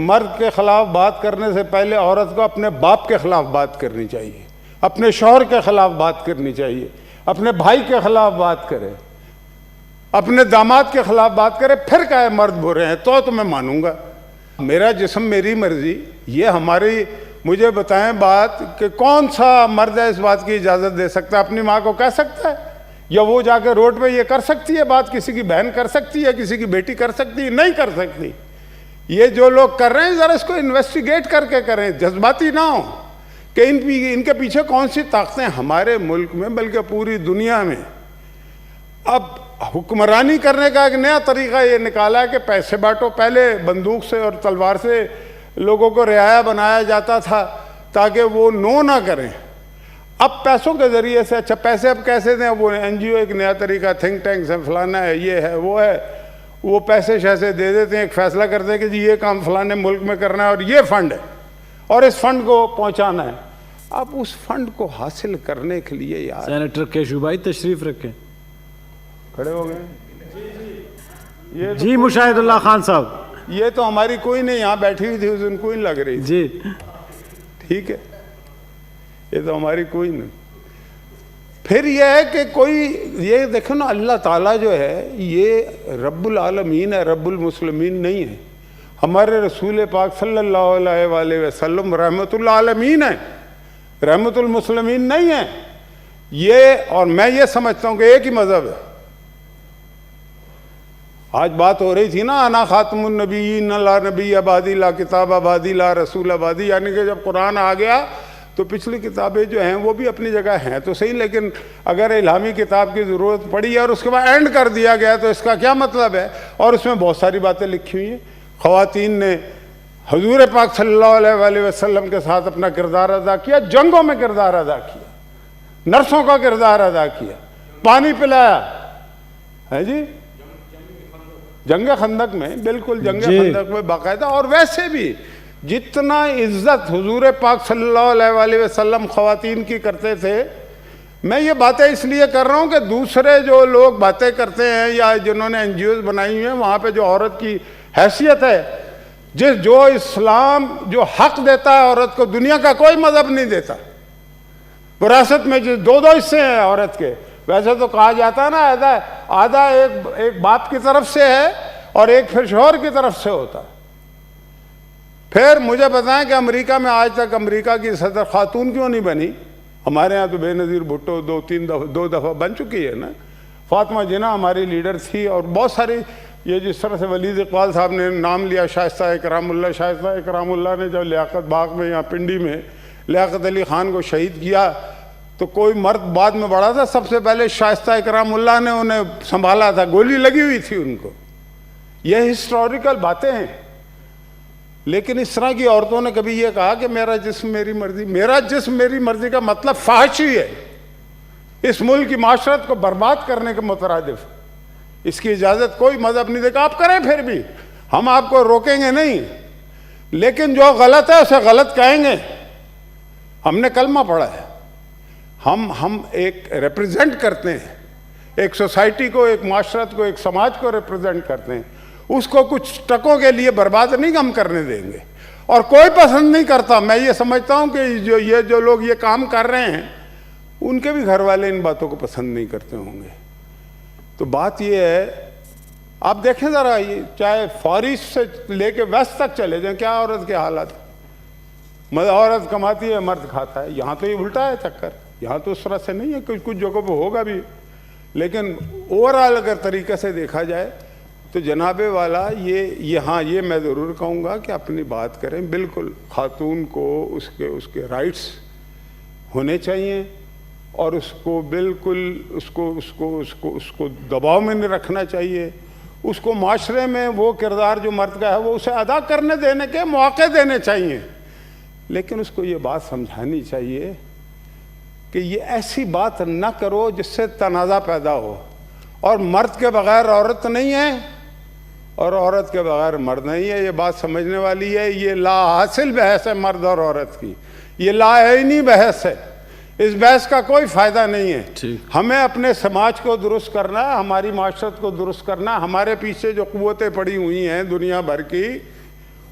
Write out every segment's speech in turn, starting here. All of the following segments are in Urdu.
مرد کے خلاف بات کرنے سے پہلے عورت کو اپنے باپ کے خلاف بات کرنی چاہیے، اپنے شوہر کے خلاف بات کرنی چاہیے، اپنے بھائی کے خلاف بات کرے، اپنے داماد کے خلاف بات کرے، پھر کہے مرد برے ہیں تو میں مانوں گا۔ میرا جسم میری مرضی، یہ ہماری، مجھے بتائیں بات کہ کون سا مرد ہے اس بات کی اجازت دے سکتا ہے؟ اپنی ماں کو کہہ سکتا ہے؟ یا وہ جا کے روڈ پہ یہ کر سکتی ہے بات؟ کسی کی بہن کر سکتی ہے؟ کسی کی بیٹی کر سکتی ہے؟ نہیں کر سکتی۔ یہ جو لوگ کر رہے ہیں ذرا اس کو انویسٹیگیٹ کر کے کریں، جذباتی نہ ہوں کہ ان کے پیچھے کون سی طاقتیں ہمارے ملک میں بلکہ پوری دنیا میں۔ اب حکمرانی کرنے کا ایک نیا طریقہ یہ نکالا ہے کہ پیسے بانٹو۔ پہلے بندوق سے اور تلوار سے لوگوں کو رعایا بنایا جاتا تھا تاکہ وہ نو نہ کریں، اب پیسوں کے ذریعے سے۔ اچھا پیسے اب کیسے دیں؟ وہ این جی او ایک نیا طریقہ، تھنک ٹینکس ہے، فلانا ہے، یہ ہے، وہ ہے، وہ پیسے شیسے دے دیتے ہیں، ایک فیصلہ کرتے ہیں کہ جی یہ کام فلانے ملک میں کرنا ہے اور یہ فنڈ ہے اور اس فنڈ کو پہنچانا ہے۔ اب اس فنڈ کو حاصل کرنے کے لیے یار سینیٹر کیشو بھائی تشریف رکھیں، کھڑے ہو گئے۔ جی مشاہد اللہ خان صاحب، یہ تو ہماری کوئی نہیں یہاں بیٹھی ہوئی تھی اس دن، کوئی لگ رہی تھی، جی ٹھیک ہے، یہ تو ہماری کوئی نہیں۔ پھر یہ ہے کہ کوئی یہ دیکھو نا، اللہ تعالیٰ جو ہے یہ رب العالمین ہے، رب المسلمین نہیں ہے۔ ہمارے رسول پاک صلی اللہ علیہ وآلہ وسلم رحمت العالمین ہے، رحمت المسلمین نہیں ہے یہ۔ اور میں یہ سمجھتا ہوں کہ ایک ہی مذہب ہے۔ آج بات ہو رہی تھی نا، انا خاتم النبیین لا نبی آبادی لا کتاب آبادی لا رسول آبادی، یعنی کہ جب قرآن آ گیا تو پچھلی کتابیں جو ہیں وہ بھی اپنی جگہ ہیں تو صحیح، لیکن اگر الہامی کتاب کی ضرورت پڑی اور اس کے بعد اینڈ کر دیا گیا تو اس کا کیا مطلب ہے؟ اور اس میں بہت ساری باتیں لکھی ہوئی ہیں۔ خواتین نے حضور پاک صلی اللہ علیہ وآلہ وسلم کے ساتھ اپنا کردار ادا کیا، جنگوں میں کردار ادا کیا، نرسوں کا کردار ادا کیا، پانی پلایا ہے جی، جنگ خندق میں، بالکل جنگ خندق میں باقاعدہ۔ اور ویسے بھی جتنا عزت حضور پاک صلی اللہ علیہ وآلہ وسلم خواتین کی کرتے تھے، میں یہ باتیں اس لیے کر رہا ہوں کہ دوسرے جو لوگ باتیں کرتے ہیں یا جنہوں نے این جی اوز بنائی ہوئی ہیں، وہاں پہ جو عورت کی حیثیت ہے، جو اسلام جو حق دیتا ہے عورت کو، دنیا کا کوئی مذہب نہیں دیتا۔ وراثت میں جو دو حصے ہیں عورت کے، ویسے تو کہا جاتا ہے نا آدھا ایک باپ کی طرف سے ہے اور ایک پھر شوہر کی طرف سے ہوتا ہے۔ پھر مجھے بتائیں کہ امریکہ میں آج تک امریکہ کی صدر خاتون کیوں نہیں بنی؟ ہمارے ہاں تو بے نظیر بھٹو دو دفعہ بن چکی ہے نا، فاطمہ جناح ہماری لیڈر تھی، اور بہت ساری، یہ جس طرح سے ولید اقبال صاحب نے نام لیا، شائستہ اکرام اللہ نے جب لیاقت باغ میں یہاں پنڈی میں لیاقت علی خان کو شہید کیا تو کوئی مرد بعد میں بڑھا تھا، سب سے پہلے شائستہ اکرام اللہ نے انہیں سنبھالا تھا، گولی لگی ہوئی تھی ان کو۔ یہ ہسٹوریکل باتیں ہیں۔ لیکن اس طرح کی عورتوں نے کبھی یہ کہا کہ میرا جسم میری مرضی؟ میرا جسم میری مرضی کا مطلب فحاشی ہے، اس ملک کی معاشرت کو برباد کرنے کے مترادف۔ اس کی اجازت کوئی مذہب نہیں دے گا، آپ کریں، پھر بھی ہم آپ کو روکیں گے نہیں، لیکن جو غلط ہے اسے غلط کہیں گے۔ ہم نے کلمہ پڑھا ہے، ہم ایک ریپریزنٹ کرتے ہیں، ایک سوسائٹی کو، ایک معاشرت کو، ایک سماج کو ریپریزنٹ کرتے ہیں، اس کو کچھ ٹکوں کے لیے برباد نہیں ہم کرنے دیں گے۔ اور کوئی پسند نہیں کرتا، میں یہ سمجھتا ہوں کہ جو لوگ یہ کام کر رہے ہیں ان کے بھی گھر والے ان باتوں کو پسند نہیں کرتے ہوں گے۔ تو بات یہ ہے، آپ دیکھیں ذرا، یہ چاہے فار ایسٹ سے لے کے ویسٹ تک چلے جائیں، کیا عورت کے حالات، عورت کماتی ہے مرد کھاتا ہے۔ یہاں تو یہ الٹا ہے چکر، یہاں تو اس طرح سے نہیں ہے، کچھ جگہوں پہ ہوگا بھی، لیکن اوورآل اگر طریقے سے دیکھا جائے تو جناب والا یہ میں ضرور کہوں گا کہ اپنی بات کریں۔ بالکل خاتون کو اس کے رائٹس ہونے چاہیے، اور اس کو بالکل اس کو دباؤ میں نہیں رکھنا چاہیے۔ اس کو معاشرے میں وہ کردار جو مرد کا ہے وہ اسے ادا کرنے دینے کے مواقع دینے چاہیے، لیکن اس کو یہ بات سمجھانی چاہیے کہ یہ ایسی بات نہ کرو جس سے تنازع پیدا ہو۔ اور مرد کے بغیر عورت نہیں ہے اور عورت کے بغیر مرد نہیں ہے، یہ بات سمجھنے والی ہے۔ یہ لا حاصل بحث ہے مرد اور عورت کی، یہ لا عینی بحث ہے، اس بحث کا کوئی فائدہ نہیں ہے۔ ہمیں اپنے سماج کو درست کرنا ہے، ہماری معاشرت کو درست کرنا ہے۔ ہمارے پیچھے جو قوتیں پڑی ہوئی ہیں دنیا بھر کی،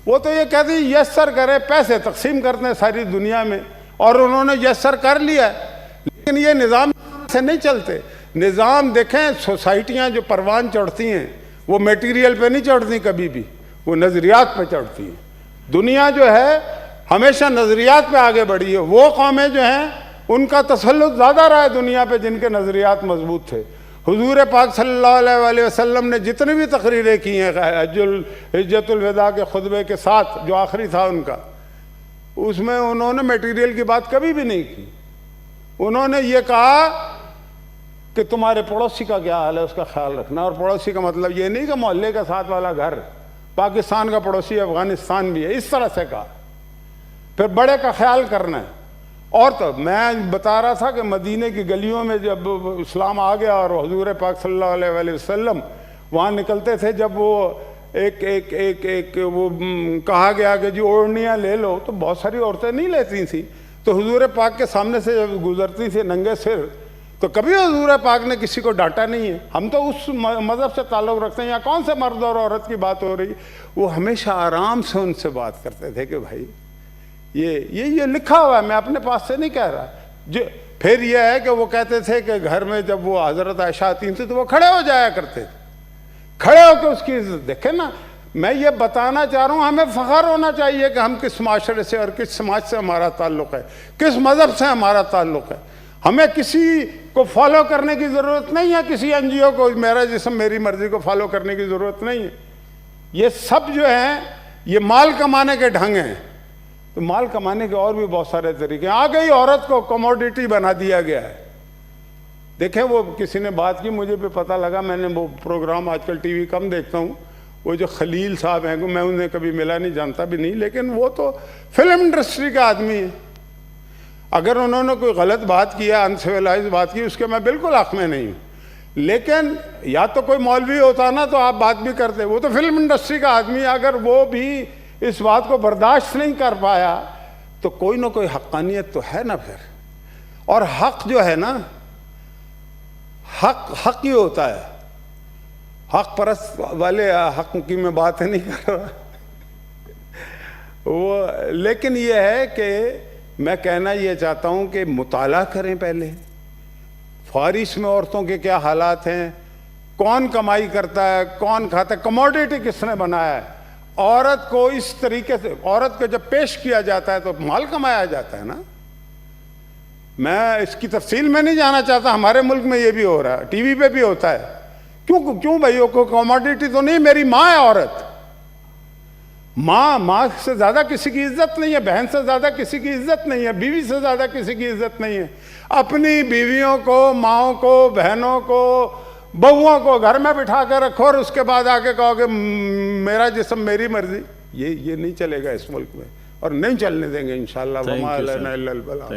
وہ تو یہ کہتے ہیں یسر کرے، پیسے تقسیم کرتے ہیں ساری دنیا میں، اور انہوں نے یسر کر لیا ہے، لیکن یہ نظام سے نہیں چلتے۔ نظام دیکھیں، سوسائٹیاں جو پروان چڑھتی ہیں وہ میٹیریل پہ نہیں چڑھتی کبھی بھی، وہ نظریات پہ چڑھتی ہیں۔ دنیا جو ہے ہمیشہ نظریات پہ آگے بڑھی ہے۔ وہ قومیں جو ہیں ان کا تسلط زیادہ رہا ہے دنیا پہ جن کے نظریات مضبوط تھے۔ حضور پاک صلی اللہ علیہ وسلم نے جتنی بھی تقریریں کی ہیں حجۃ الوداع کے خطبے کے ساتھ جو آخری تھا ان کا، اس میں انہوں نے میٹیریل کی بات کبھی بھی نہیں کی۔ انہوں نے یہ کہا کہ تمہارے پڑوسی کا کیا حال ہے اس کا خیال رکھنا، اور پڑوسی کا مطلب یہ نہیں کہ محلے کا ساتھ والا گھر، پاکستان کا پڑوسی افغانستان بھی ہے، اس طرح سے کہا۔ پھر بڑے کا خیال کرنا ہے۔ اور تو میں بتا رہا تھا کہ مدینے کی گلیوں میں جب اسلام آ گیا اور حضور پاک صلی اللہ علیہ وسلم وہاں نکلتے تھے، جب وہ ایک وہ کہا گیا کہ جی اوڑھنیاں لے لو، تو بہت ساری عورتیں نہیں لیتی تھیں، تو حضور پاک کے سامنے سے جب گزرتی تھی ننگے سر، تو کبھی حضور پاک نے کسی کو ڈانٹا نہیں ہے۔ ہم تو اس مذہب سے تعلق رکھتے ہیں، یا کون سے مرد اور عورت کی بات ہو رہی، وہ ہمیشہ آرام سے ان سے بات کرتے تھے کہ بھائی یہ لکھا ہوا ہے، میں اپنے پاس سے نہیں کہہ رہا۔ پھر یہ ہے کہ وہ کہتے تھے کہ گھر میں جب وہ حضرت عائشہ آتی تھیں تو وہ کھڑے ہو جایا کرتے تھے، کھڑے ہو کے اس کی عزت۔ دیکھیں نا، میں یہ بتانا چاہ رہا ہوں، ہمیں فخر ہونا چاہیے کہ ہم کس معاشرے سے اور کس سماج سے ہمارا تعلق ہے، کس مذہب سے ہمارا تعلق ہے۔ ہمیں کسی کو فالو کرنے کی ضرورت نہیں ہے، کسی این جی او کو میرا جسم میری مرضی کو فالو کرنے کی ضرورت نہیں ہے۔ یہ سب جو ہیں یہ مال کمانے کے ڈھنگ ہیں۔ تو مال کمانے کے اور بھی بہت سارے طریقے ہیں۔ آ گئی عورت کو کموڈیٹی بنا دیا گیا ہے۔ دیکھیں، وہ کسی نے بات کی، مجھے بھی پتہ لگا، میں نے وہ پروگرام آج کل ٹی وی کم دیکھتا ہوں، وہ جو خلیل صاحب ہیں، میں انہیں کبھی ملا نہیں، جانتا بھی نہیں، لیکن وہ تو فلم انڈسٹری کا آدمی ہے۔ اگر انہوں نے کوئی غلط بات کیا، انسیولائز بات کی، اس کے میں بالکل حق میں نہیں ہوں، لیکن یا تو کوئی مولوی ہوتا نا تو آپ بات بھی کرتے۔ وہ تو فلم انڈسٹری کا آدمی ہے، اگر وہ بھی اس بات کو برداشت نہیں کر پایا تو کوئی نہ کوئی حقانیت تو ہے نا پھر۔ اور حق جو ہے نا، حق ہی ہوتا ہے۔ حق پرست والے حق کی میں بات نہیں کر رہا وہ، لیکن یہ ہے کہ میں کہنا یہ چاہتا ہوں کہ مطالعہ کریں پہلے، فارس میں عورتوں کے کیا حالات ہیں، کون کمائی کرتا ہے، کون کھاتا ہے، کموڈیٹی کس نے بنایا ہے۔ عورت کو اس طریقے سے، عورت کو جب پیش کیا جاتا ہے تو مال کمایا جاتا ہے نا۔ میں اس کی تفصیل میں نہیں جانا چاہتا، ہمارے ملک میں یہ بھی ہو رہا ہے، ٹی وی پہ بھی ہوتا ہے۔ کیوں بھائیوں کو کموڈیٹی تو نہیں، میری ماں ہے عورت، ماں سے زیادہ کسی کی عزت نہیں ہے، بہن سے زیادہ کسی کی عزت نہیں ہے، بیوی سے زیادہ کسی کی عزت نہیں ہے۔ اپنی بیویوں کو، ماؤں کو، بہنوں کو، بہوؤں کو گھر میں بٹھا کے رکھو اور اس کے بعد آ کے کہو کہ میرا جسم میری مرضی، یہ نہیں چلے گا اس ملک میں، اور نہیں چلنے دیں گے انشاءاللہ۔ وما علینا الا البلاغ۔